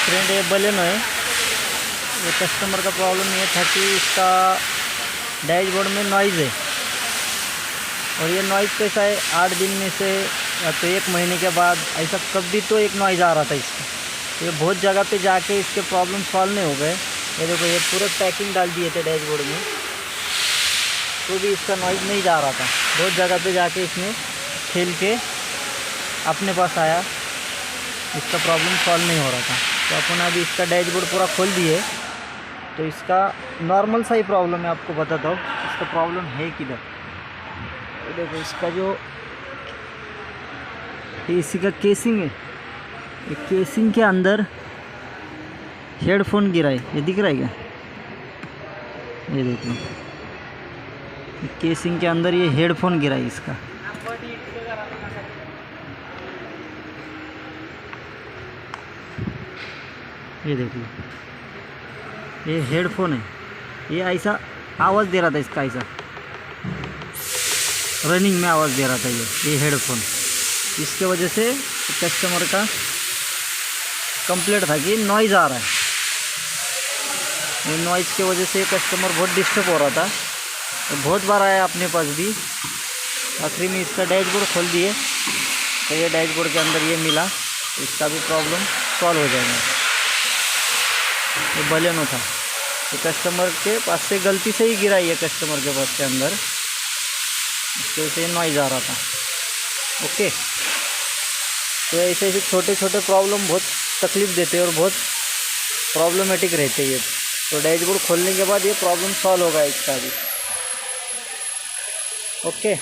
Friend ये Baleno है। ये कस्टमर का प्रॉब्लम ये था कि इसका डैशबोर्ड में नॉइज़ है, और ये नॉइज़ कैसा है, 8 दिन में से या तो 1 महीने के बाद ऐसा कभी तो एक नॉइज़ आ रहा था इसका। ये बहुत जगह पे जाके इसके प्रॉब्लम सॉल्व नहीं हो गए। ये देखो, ये पूरे पैकिंग डाल दिए थे डैशबोर्ड में, तो भी इसका नॉइज़ नहीं जा रहा था। बहुत जगह पे जाके इसने खेल के अपने पास आया, इसका प्रॉब्लम सॉल्व नहीं हो रहा था। तो अपन अभी इसका डैशबोर्ड पूरा खोल दिए, तो इसका नॉर्मल सा ही प्रॉब्लम है। आपको बताता हूँ इसका प्रॉब्लम है किधर। तो देखो, इसका जो इसी का केसिंग है, ये केसिंग के अंदर हेडफोन गिरा है। ये दिख रहा है क्या? ये देखो, केसिंग के अंदर ये हेडफोन गिरा है इसका। ये देखिए, ये हेडफोन है। ये ऐसा आवाज़ दे रहा था, इसका ऐसा रनिंग में आवाज़ दे रहा था ये हेडफोन। इसके वजह से कस्टमर का कंप्लेंट था कि नॉइज़ आ रहा है। ये नॉइज़ की वजह से कस्टमर बहुत डिस्टर्ब हो रहा था, तो बहुत बार आया अपने पास भी। आखिरी में इसका डैशबोर्ड खोल दिए, तो ये डैशबोर्ड के अंदर ये मिला, तो इसका भी प्रॉब्लम सॉल्व हो जाएगा। ये बलेनो था, ये कस्टमर के पास से गलती से ही गिरा, ये कस्टमर के पास के अंदर, इसकी वजह से नॉइज़ आ रहा था। ओके, तो ऐसे ऐसे छोटे छोटे प्रॉब्लम बहुत तकलीफ़ देते हैं और बहुत प्रॉब्लमेटिक रहते हैं ये। तो डैशबोर्ड खोलने के बाद ये प्रॉब्लम सॉल्व होगा इसका भी। ओके।